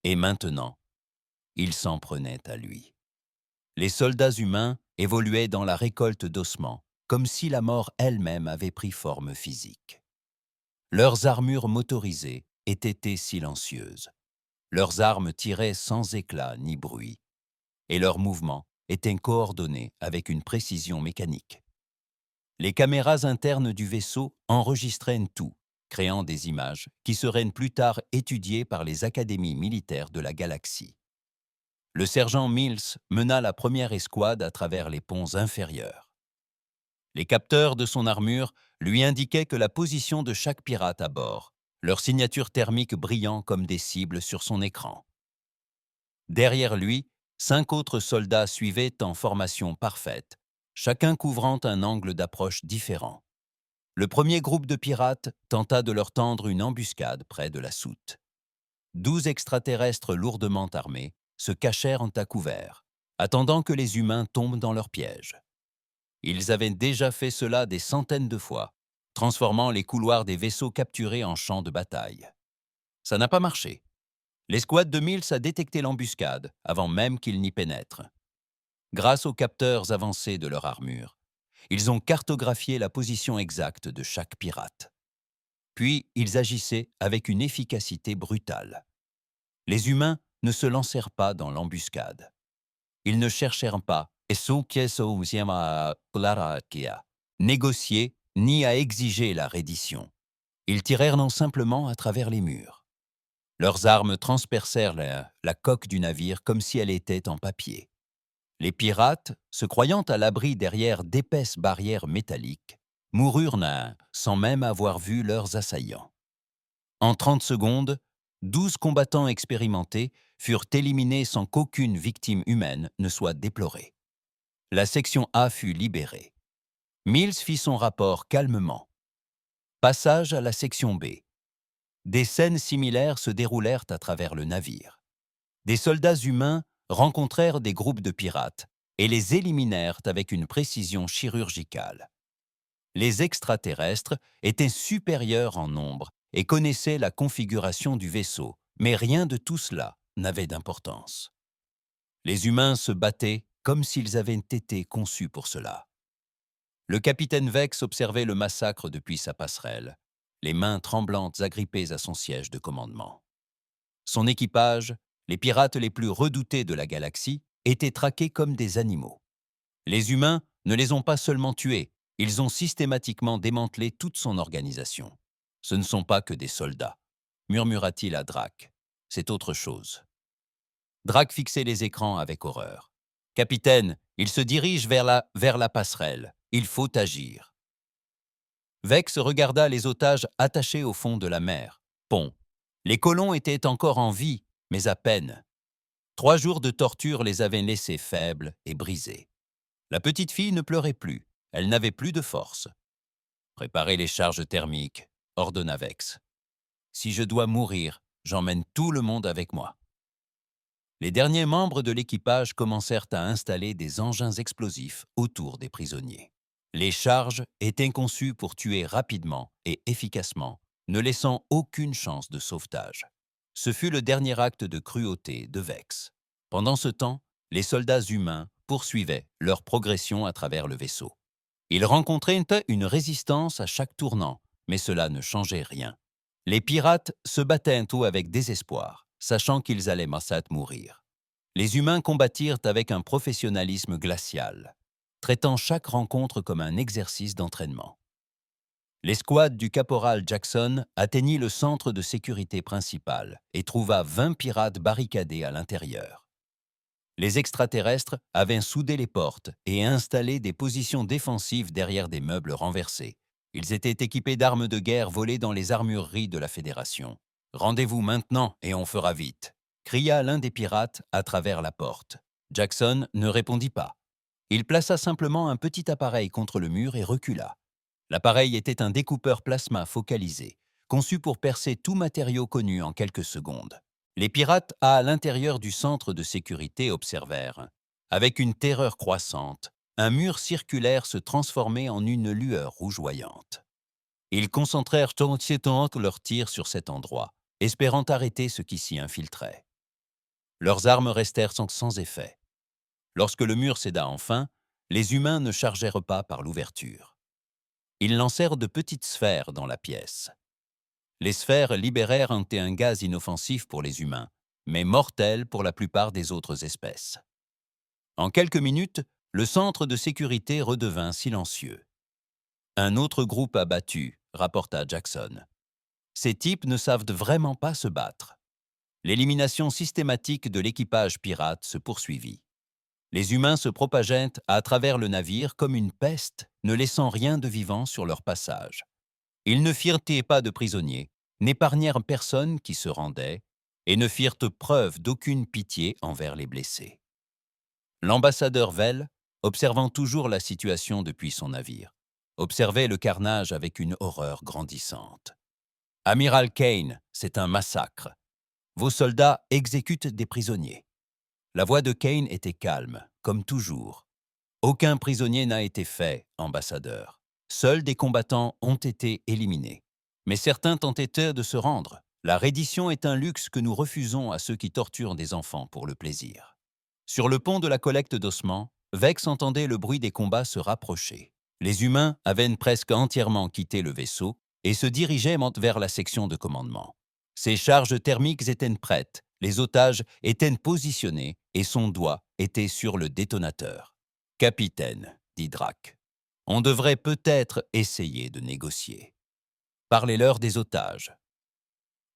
Et maintenant, il s'en prenait à lui. Les soldats humains évoluaient dans la récolte d'ossements, comme si la mort elle-même avait pris forme physique. Leurs armures motorisées étaient silencieuses. Leurs armes tiraient sans éclat ni bruit, et leurs mouvements étaient coordonnés avec une précision mécanique. Les caméras internes du vaisseau enregistraient tout, créant des images qui seraient plus tard étudiées par les académies militaires de la galaxie. Le sergent Mills mena la première escouade à travers les ponts inférieurs. Les capteurs de son armure lui indiquaient que la position de chaque pirate à bord, leur signature thermique brillant comme des cibles sur son écran. Derrière lui, 5 autres soldats suivaient en formation parfaite, chacun couvrant un angle d'approche différent. Le premier groupe de pirates tenta de leur tendre une embuscade près de la soute. 12 extraterrestres lourdement armés se cachèrent à couvert, attendant que les humains tombent dans leur piège. Ils avaient déjà fait cela des centaines de fois, transformant les couloirs des vaisseaux capturés en champs de bataille. Ça n'a pas marché. L'escouade de Mills a détecté l'embuscade avant même qu'ils n'y pénètrent. Grâce aux capteurs avancés de leur armure, ils ont cartographié la position exacte de chaque pirate. Puis, ils agissaient avec une efficacité brutale. Les humains ne se lancèrent pas dans l'embuscade. Ils ne cherchèrent pas négocier ni à exiger la reddition. Ils tirèrent non simplement à travers les murs. Leurs armes transpercèrent la coque du navire comme si elle était en papier. Les pirates, se croyant à l'abri derrière d'épaisses barrières métalliques, moururent sans même avoir vu leurs assaillants. En 30 secondes, 12 combattants expérimentés furent éliminés sans qu'aucune victime humaine ne soit déplorée. La section A fut libérée. Mills fit son rapport calmement. Passage à la section B. Des scènes similaires se déroulèrent à travers le navire. Des soldats humains rencontrèrent des groupes de pirates et les éliminèrent avec une précision chirurgicale. Les extraterrestres étaient supérieurs en nombre et connaissaient la configuration du vaisseau, mais rien de tout cela n'avait d'importance. Les humains se battaient comme s'ils avaient été conçus pour cela. Le capitaine Vex observait le massacre depuis sa passerelle, les mains tremblantes agrippées à son siège de commandement. Son équipage, les pirates les plus redoutés de la galaxie, étaient traqués comme des animaux. Les humains ne les ont pas seulement tués, ils ont systématiquement démantelé toute son organisation. Ce ne sont pas que des soldats, murmura-t-il à Drac. C'est autre chose. Drac fixait les écrans avec horreur. Capitaine, il se dirige vers la passerelle. Il faut agir. Vex regarda les otages attachés au fond de la mer. Pont. Les colons étaient encore en vie, mais à peine. 3 jours de torture les avaient laissés faibles et brisés. La petite fille ne pleurait plus. Elle n'avait plus de force. Préparez les charges thermiques, ordonna Vex. Si je dois mourir, j'emmène tout le monde avec moi. Les derniers membres de l'équipage commencèrent à installer des engins explosifs autour des prisonniers. Les charges étaient conçues pour tuer rapidement et efficacement, ne laissant aucune chance de sauvetage. Ce fut le dernier acte de cruauté de Vex. Pendant ce temps, les soldats humains poursuivaient leur progression à travers le vaisseau. Ils rencontraient une résistance à chaque tournant, mais cela ne changeait rien. Les pirates se battaient tôt avec désespoir, sachant qu'ils allaient mourir. Les humains combattirent avec un professionnalisme glacial, traitant chaque rencontre comme un exercice d'entraînement. L'escouade du caporal Jackson atteignit le centre de sécurité principal et trouva 20 pirates barricadés à l'intérieur. Les extraterrestres avaient soudé les portes et installé des positions défensives derrière des meubles renversés. Ils étaient équipés d'armes de guerre volées dans les armureries de la Fédération. « Rendez-vous maintenant et on fera vite !» cria l'un des pirates à travers la porte. Jackson ne répondit pas. Il plaça simplement un petit appareil contre le mur et recula. L'appareil était un découpeur plasma focalisé, conçu pour percer tout matériau connu en quelques secondes. Les pirates à l'intérieur du centre de sécurité observèrent, avec une terreur croissante, un mur circulaire se transformer en une lueur rougeoyante. Ils concentrèrent aussitôt leurs tirs sur cet endroit, espérant arrêter ce qui s'y infiltrait. Leurs armes restèrent sans effet. Lorsque le mur céda enfin, les humains ne chargèrent pas par l'ouverture. Ils lancèrent de petites sphères dans la pièce. Les sphères libérèrent un gaz inoffensif pour les humains, mais mortel pour la plupart des autres espèces. En quelques minutes, le centre de sécurité redevint silencieux. Un autre groupe abattu, rapporta Jackson. Ces types ne savent vraiment pas se battre. L'élimination systématique de l'équipage pirate se poursuivit. Les humains se propagèrent à travers le navire comme une peste, ne laissant rien de vivant sur leur passage. Ils ne firent pas de prisonniers, n'épargnèrent personne qui se rendait, et ne firent preuve d'aucune pitié envers les blessés. L'ambassadeur Vell, observant toujours la situation depuis son navire, observait le carnage avec une horreur grandissante. « Amiral Kane, c'est un massacre. Vos soldats exécutent des prisonniers. » La voix de Kane était calme, comme toujours. « Aucun prisonnier n'a été fait, ambassadeur. Seuls des combattants ont été éliminés. Mais certains tentaient de se rendre. La reddition est un luxe que nous refusons à ceux qui torturent des enfants pour le plaisir. » Sur le pont de la collecte d'ossements, Vex entendait le bruit des combats se rapprocher. Les humains avaient presque entièrement quitté le vaisseau et se dirigeaient vers la section de commandement. Ses charges thermiques étaient prêtes, les otages étaient positionnés et son doigt était sur le détonateur. « Capitaine, dit Drac, on devrait peut-être essayer de négocier. Parlez-leur des otages. »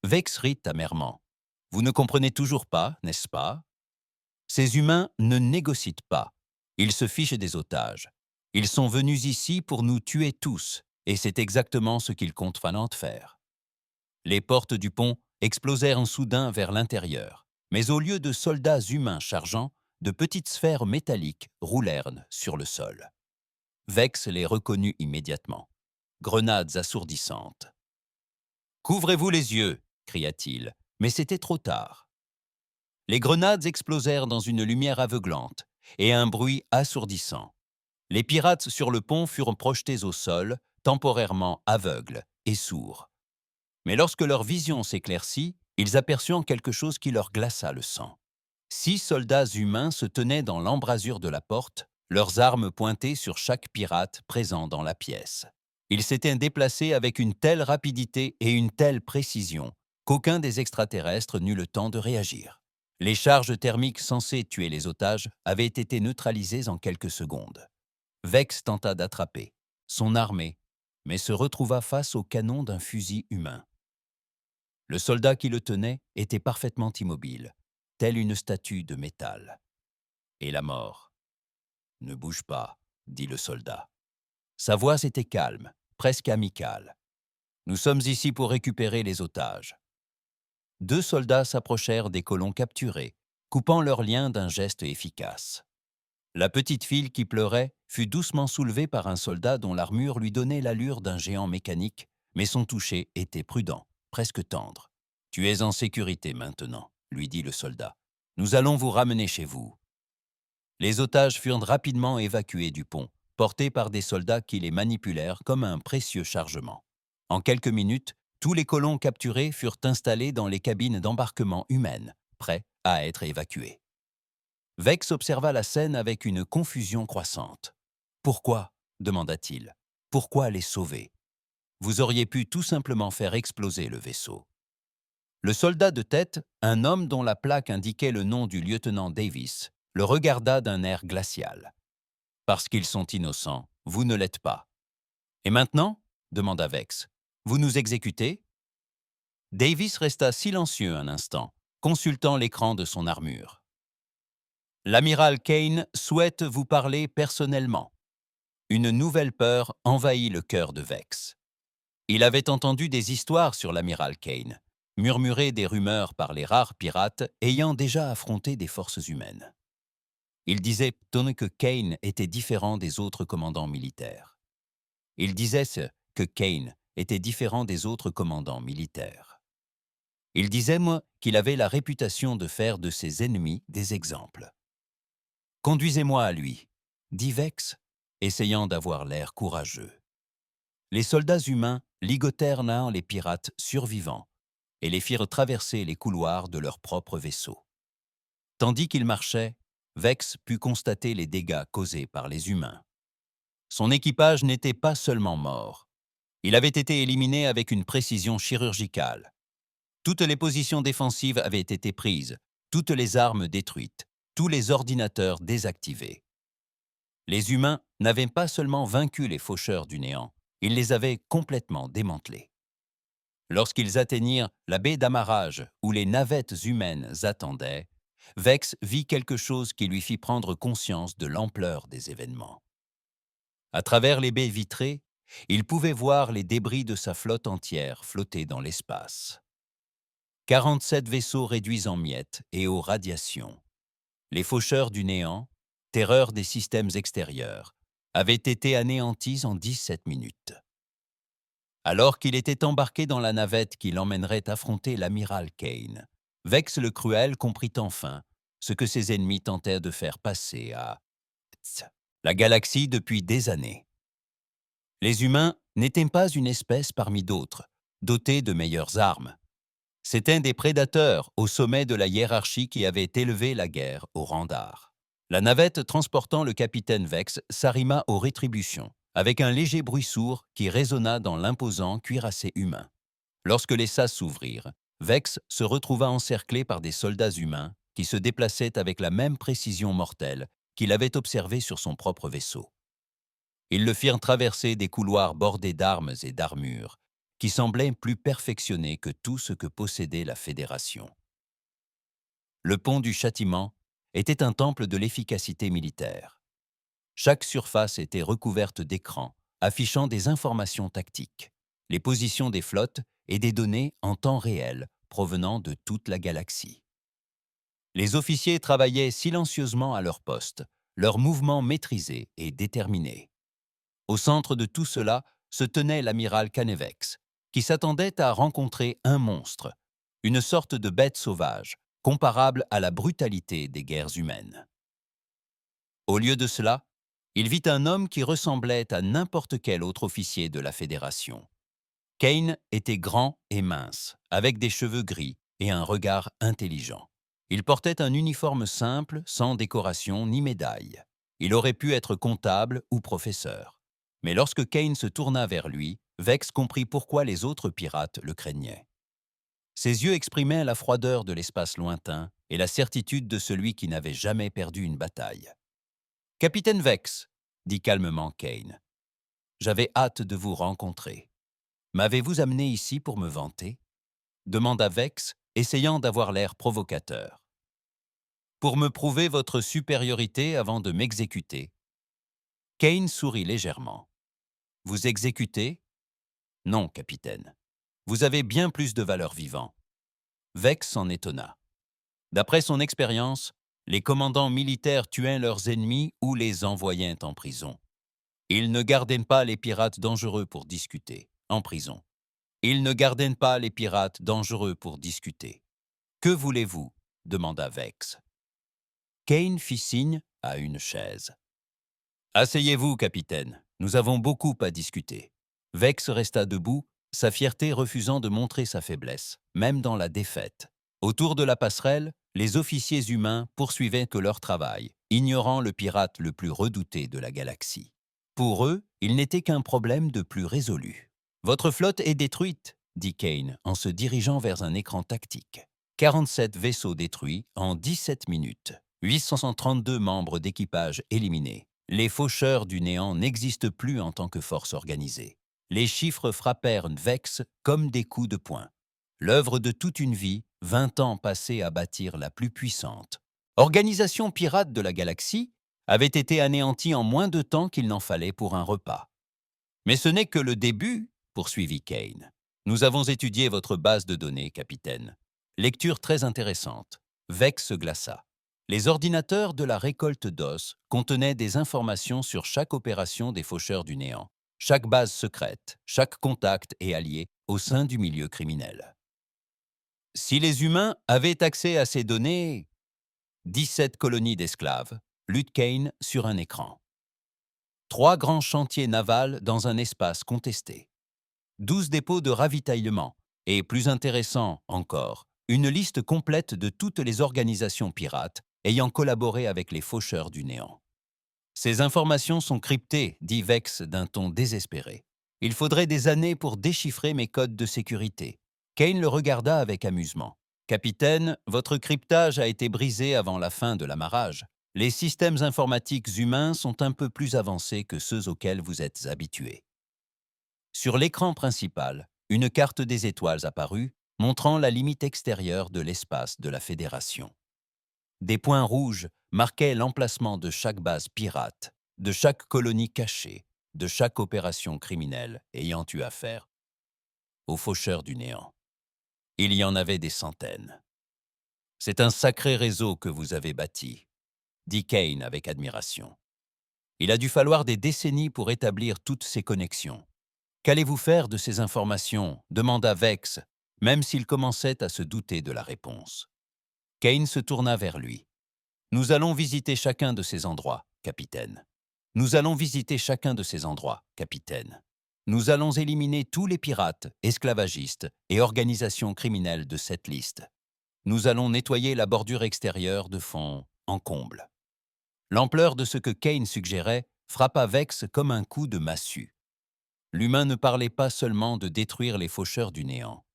Vex rit amèrement. Vous ne comprenez toujours pas, n'est-ce pas? Ces humains ne négocient pas. Ils se fichent des otages. Ils sont venus ici pour nous tuer tous, et c'est exactement ce qu'ils comptent vraiment faire. Les portes du pont explosèrent en soudain vers l'intérieur, mais au lieu de soldats humains chargeant, de petites sphères métalliques roulèrent sur le sol. Vex les reconnut immédiatement. Grenades assourdissantes. Couvrez-vous les yeux, cria-t-il, mais c'était trop tard. Les grenades explosèrent dans une lumière aveuglante et un bruit assourdissant. Les pirates sur le pont furent projetés au sol, temporairement aveugles et sourds. Mais lorsque leur vision s'éclaircit, ils aperçurent quelque chose qui leur glaça le sang. 6 soldats humains se tenaient dans l'embrasure de la porte, leurs armes pointées sur chaque pirate présent dans la pièce. Ils s'étaient déplacés avec une telle rapidité et une telle précision qu'aucun des extraterrestres n'eut le temps de réagir. Les charges thermiques censées tuer les otages avaient été neutralisées en quelques secondes. Vex tenta d'attraper son armée, mais se retrouva face au canon d'un fusil humain. Le soldat qui le tenait était parfaitement immobile, telle une statue de métal. Et la mort. « Ne bouge pas, dit le soldat. Sa voix était calme, presque amicale. Nous sommes ici pour récupérer les otages. 2 soldats s'approchèrent des colons capturés, coupant leurs liens d'un geste efficace. La petite fille qui pleurait fut doucement soulevée par un soldat dont l'armure lui donnait l'allure d'un géant mécanique, mais son toucher était prudent, presque tendre. « Tu es en sécurité maintenant, » lui dit le soldat. « Nous allons vous ramener chez vous. » Les otages furent rapidement évacués du pont, portés par des soldats qui les manipulèrent comme un précieux chargement. En quelques minutes, tous les colons capturés furent installés dans les cabines d'embarquement humaines, prêts à être évacués. Vex observa la scène avec une confusion croissante. « Pourquoi ?» demanda-t-il. « Pourquoi les sauver? Vous auriez pu tout simplement faire exploser le vaisseau. » Le soldat de tête, un homme dont la plaque indiquait le nom du lieutenant Davis, le regarda d'un air glacial. « Parce qu'ils sont innocents, vous ne l'êtes pas. »« Et maintenant ?» demanda Vex. « Vous nous exécutez ?» Davis resta silencieux un instant, consultant l'écran de son armure. « L'amiral Kane souhaite vous parler personnellement. » Une nouvelle peur envahit le cœur de Vex. Il avait entendu des histoires sur l'amiral Kane, murmurées des rumeurs par les rares pirates ayant déjà affronté des forces humaines. Il disait que Kane était différent des autres commandants militaires. Il disait que Kane était différent des autres commandants militaires. Il disait, qu'il avait la réputation de faire de ses ennemis des exemples. « Conduisez-moi à lui, » dit Vex, essayant d'avoir l'air courageux. Les soldats humains ligotèrent les pirates survivants et les firent traverser les couloirs de leur propre vaisseau. Tandis qu'ils marchaient, Vex put constater les dégâts causés par les humains. Son équipage n'était pas seulement mort. Il avait été éliminé avec une précision chirurgicale. Toutes les positions défensives avaient été prises, toutes les armes détruites, tous les ordinateurs désactivés. Les humains n'avaient pas seulement vaincu les faucheurs du néant, ils les avaient complètement démantelés. Lorsqu'ils atteignirent la baie d'amarrage où les navettes humaines attendaient, Vex vit quelque chose qui lui fit prendre conscience de l'ampleur des événements. À travers les baies vitrées, il pouvait voir les débris de sa flotte entière flotter dans l'espace. 47 vaisseaux réduits en miettes et aux radiations. Les faucheurs du néant, terreur des systèmes extérieurs, avaient été anéantis en 17 minutes. Alors qu'il était embarqué dans la navette qui l'emmènerait affronter l'amiral Kane, Vex le Cruel comprit enfin ce que ses ennemis tentaient de faire passer à la galaxie depuis des années. Les humains n'étaient pas une espèce parmi d'autres, dotée de meilleures armes. C'étaient des prédateurs au sommet de la hiérarchie qui avaient élevé la guerre au rang d'art. La navette transportant le capitaine Vex s'arrima aux rétributions, avec un léger bruit sourd qui résonna dans l'imposant cuirassé humain. Lorsque les sas s'ouvrirent, Vex se retrouva encerclé par des soldats humains qui se déplaçaient avec la même précision mortelle qu'il avait observée sur son propre vaisseau. Ils le firent traverser des couloirs bordés d'armes et d'armures, qui semblaient plus perfectionnés que tout ce que possédait la Fédération. Le pont du châtiment était un temple de l'efficacité militaire. Chaque surface était recouverte d'écrans, affichant des informations tactiques, les positions des flottes et des données en temps réel provenant de toute la galaxie. Les officiers travaillaient silencieusement à leur poste, leurs mouvements maîtrisés et déterminés. Au centre de tout cela se tenait l'amiral Canevex, qui s'attendait à rencontrer un monstre, une sorte de bête sauvage, comparable à la brutalité des guerres humaines. Au lieu de cela, il vit un homme qui ressemblait à n'importe quel autre officier de la Fédération. Kane était grand et mince, avec des cheveux gris et un regard intelligent. Il portait un uniforme simple, sans décoration ni médaille. Il aurait pu être comptable ou professeur. Mais lorsque Kane se tourna vers lui, Vex comprit pourquoi les autres pirates le craignaient. Ses yeux exprimaient la froideur de l'espace lointain et la certitude de celui qui n'avait jamais perdu une bataille. « Capitaine Vex, » dit calmement Kane, « j'avais hâte de vous rencontrer. M'avez-vous amené ici pour me vanter ?» demanda Vex, essayant d'avoir l'air provocateur. « Pour me prouver votre supériorité avant de m'exécuter. » Kane sourit légèrement. « Vous exécutez ? Non, capitaine. Vous avez bien plus de valeur vivant. » Vex s'en étonna. D'après son expérience, les commandants militaires tuaient leurs ennemis ou les envoyaient en prison. Ils ne gardaient pas les pirates dangereux pour discuter, en prison. Ils ne gardaient pas les pirates dangereux pour discuter. « Que voulez-vous » demanda Vex. Kane fit signe à une chaise. « Asseyez-vous, capitaine. Nous avons beaucoup à discuter. » Vex resta debout, sa fierté refusant de montrer sa faiblesse, même dans la défaite. Autour de la passerelle, les officiers humains poursuivaient que leur travail, ignorant le pirate le plus redouté de la galaxie. Pour eux, il n'était qu'un problème de plus résolu. « Votre flotte est détruite », dit Kane en se dirigeant vers un écran tactique. 47 vaisseaux détruits en 17 minutes. 832 membres d'équipage éliminés. Les faucheurs du néant n'existent plus en tant que force organisée. Les chiffres frappèrent Vex comme des coups de poing. L'œuvre de toute une vie, 20 ans passés à bâtir la plus puissante organisation pirate de la galaxie, avait été anéantie en moins de temps qu'il n'en fallait pour un repas. « Mais ce n'est que le début », poursuivit Kane. « Nous avons étudié votre base de données, capitaine. Lecture très intéressante. » Vex se glaça. Les ordinateurs de la récolte d'os contenaient des informations sur chaque opération des faucheurs du néant, chaque base secrète, chaque contact et allié au sein du milieu criminel. Si les humains avaient accès à ces données, 17 colonies d'esclaves, lut Kane sur un écran. 3 grands chantiers navals dans un espace contesté. 12 dépôts de ravitaillement et, plus intéressant encore, une liste complète de toutes les organisations pirates ayant collaboré avec les faucheurs du néant. « Ces informations sont cryptées, » dit Vex d'un ton désespéré. « Il faudrait des années pour déchiffrer mes codes de sécurité. » Kane le regarda avec amusement. « Capitaine, votre cryptage a été brisé avant la fin de l'amarrage. Les systèmes informatiques humains sont un peu plus avancés que ceux auxquels vous êtes habitués. » Sur l'écran principal, une carte des étoiles apparut, montrant la limite extérieure de l'espace de la Fédération. Des points rouges marquaient l'emplacement de chaque base pirate, de chaque colonie cachée, de chaque opération criminelle ayant eu affaire aux faucheurs du néant. Il y en avait des centaines. « C'est un sacré réseau que vous avez bâti », dit Kane avec admiration. « Il a dû falloir des décennies pour établir toutes ces connexions. Qu'allez-vous faire de ces informations » demanda Vex, même s'il commençait à se douter de la réponse. Kane se tourna vers lui. « Nous allons visiter chacun de ces endroits, capitaine. Nous allons visiter chacun de ces endroits, capitaine. Nous allons éliminer tous les pirates, esclavagistes et organisations criminelles de cette liste. Nous allons nettoyer la bordure extérieure de fond en comble. » L'ampleur de ce que Kane suggérait frappa Vex comme un coup de massue. L'humain ne parlait pas seulement de détruire les faucheurs du néant.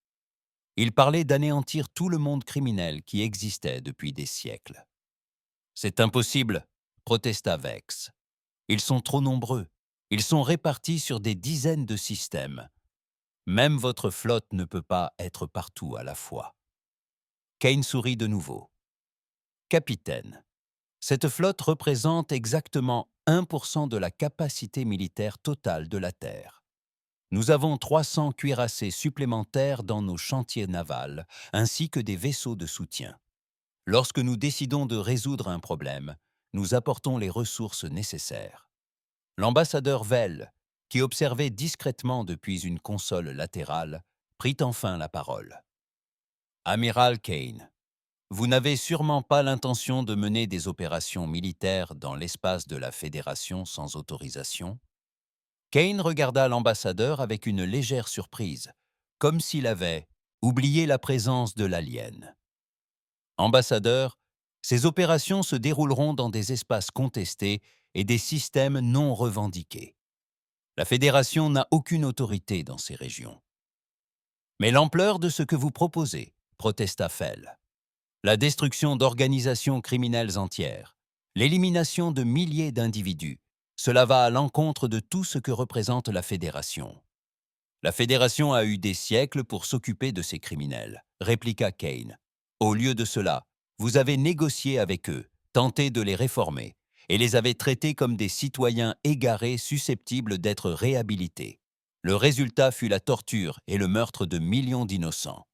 Il parlait d'anéantir tout le monde criminel qui existait depuis des siècles. « C'est impossible », protesta Vex. « Ils sont trop nombreux. Ils sont répartis sur des dizaines de systèmes. Même votre flotte ne peut pas être partout à la fois. » Kane sourit de nouveau. Capitaine. Cette flotte représente exactement 1% de la capacité militaire totale de la Terre. Nous avons 300 cuirassés supplémentaires dans nos chantiers navals, ainsi que des vaisseaux de soutien. Lorsque nous décidons de résoudre un problème, nous apportons les ressources nécessaires. L'ambassadeur Vell, qui observait discrètement depuis une console latérale, prit enfin la parole. Amiral Kane, vous n'avez sûrement pas l'intention de mener des opérations militaires dans l'espace de la Fédération sans autorisation? Kane regarda l'ambassadeur avec une légère surprise, comme s'il avait oublié la présence de l'alien. Ambassadeur, ces opérations se dérouleront dans des espaces contestés et des systèmes non revendiqués. La Fédération n'a aucune autorité dans ces régions. Mais l'ampleur de ce que vous proposez, protesta Fell. La destruction d'organisations criminelles entières, l'élimination de milliers d'individus, cela va à l'encontre de tout ce que représente la Fédération. La Fédération a eu des siècles pour s'occuper de ces criminels, répliqua Kane. Au lieu de cela, vous avez négocié avec eux, tenté de les réformer, et les avez traités comme des citoyens égarés susceptibles d'être réhabilités. Le résultat fut la torture et le meurtre de millions d'innocents.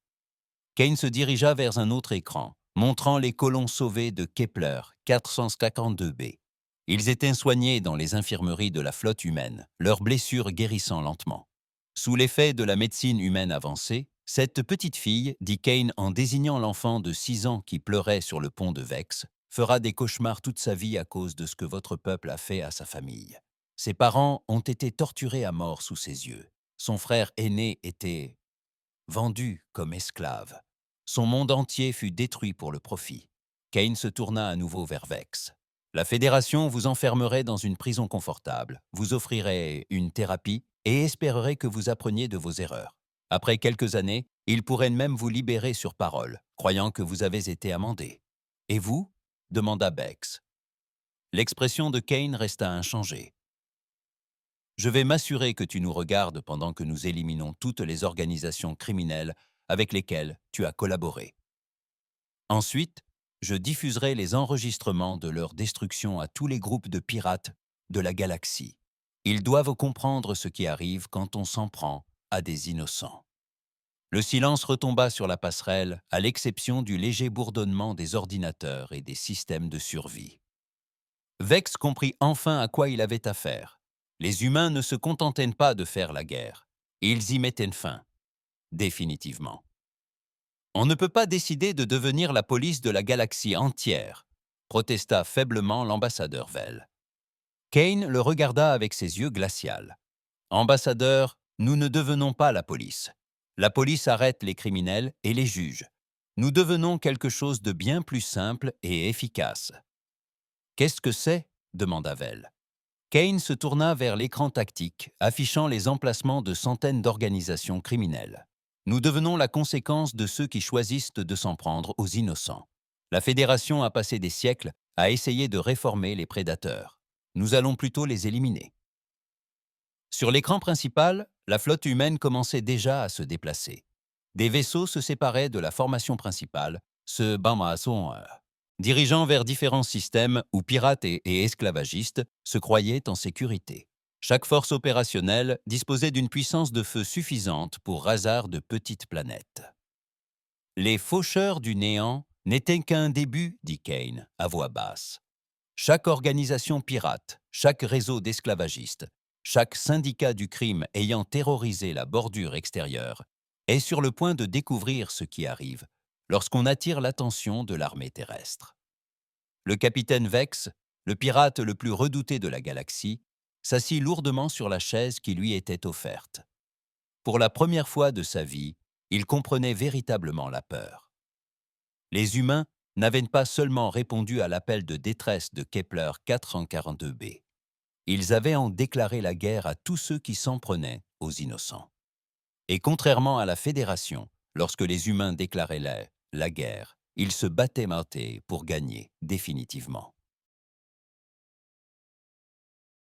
Kane se dirigea vers un autre écran, montrant les colons sauvés de Kepler 452b. Ils étaient soignés dans les infirmeries de la flotte humaine, leurs blessures guérissant lentement. Sous l'effet de la médecine humaine avancée, cette petite fille, dit Kane en désignant l'enfant de 6 ans qui pleurait sur le pont de Vex, fera des cauchemars toute sa vie à cause de ce que votre peuple a fait à sa famille. Ses parents ont été torturés à mort sous ses yeux. Son frère aîné était vendu comme esclave. Son monde entier fut détruit pour le profit. Kane se tourna à nouveau vers Vex. La Fédération vous enfermerait dans une prison confortable, vous offrirait une thérapie et espérerait que vous appreniez de vos erreurs. Après quelques années, il pourrait même vous libérer sur parole, croyant que vous avez été amendé. Et vous? Demanda Vex. L'expression de Kane resta inchangée. Je vais m'assurer que tu nous regardes pendant que nous éliminons toutes les organisations criminelles avec lesquelles tu as collaboré. Ensuite, je diffuserai les enregistrements de leur destruction à tous les groupes de pirates de la galaxie. Ils doivent comprendre ce qui arrive quand on s'en prend à des innocents. Le silence retomba sur la passerelle, à l'exception du léger bourdonnement des ordinateurs et des systèmes de survie. Vex comprit enfin à quoi il avait affaire. Les humains ne se contentaient pas de faire la guerre. Ils y mettaient fin, définitivement. On ne peut pas décider de devenir la police de la galaxie entière, protesta faiblement l'ambassadeur Vell. Kane le regarda avec ses yeux glacials. Ambassadeur, nous ne devenons pas la police. La police arrête les criminels et les juge. Nous devenons quelque chose de bien plus simple et efficace. Qu'est-ce que c'est? Demanda Vell. Kane se tourna vers l'écran tactique, affichant les emplacements de centaines d'organisations criminelles. Nous devenons la conséquence de ceux qui choisissent de s'en prendre aux innocents. La Fédération a passé des siècles à essayer de réformer les prédateurs. Nous allons plutôt les éliminer. Sur l'écran principal, la flotte humaine commençait déjà à se déplacer. Des vaisseaux se séparaient de la formation principale, se dirigeant vers différents systèmes où pirates et esclavagistes se croyaient en sécurité. Chaque force opérationnelle disposait d'une puissance de feu suffisante pour raser de petites planètes. Les faucheurs du néant n'étaient qu'un début, dit Kane, à voix basse. Chaque organisation pirate, chaque réseau d'esclavagistes, chaque syndicat du crime ayant terrorisé la bordure extérieure est sur le point de découvrir ce qui arrive lorsqu'on attire l'attention de l'armée terrestre. Le capitaine Vex, le pirate le plus redouté de la galaxie, s'assit lourdement sur la chaise qui lui était offerte. Pour la première fois de sa vie, il comprenait véritablement la peur. Les humains n'avaient pas seulement répondu à l'appel de détresse de Kepler 442b. Ils avaient en déclaré la guerre à tous ceux qui s'en prenaient aux innocents. Et contrairement à la Fédération, lorsque les humains déclaraient la guerre, ils se battaient pour gagner définitivement.